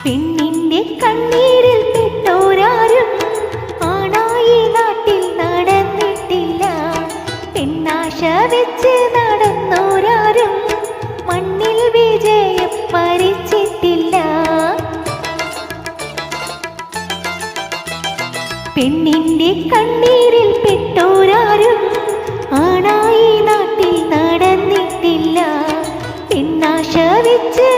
പെണ്ണിന്റെ കണ്ണീരിൽ പെട്ടോരാരും ആണായി നാട്ടിൽ നടന്നിട്ടില്ല. പെണ്ണാശ വെച്ച് നടന്നോരാരും മണ്ണിൽ വിജയം വരിച്ചിട്ടില്ല. പെണ്ണിന്റെ കണ്ണീരിൽ പെട്ടോരാരും ആണായി നാട്ടിൽ നടന്നിട്ടില്ല. പെണ്ണാശ വെച്ച്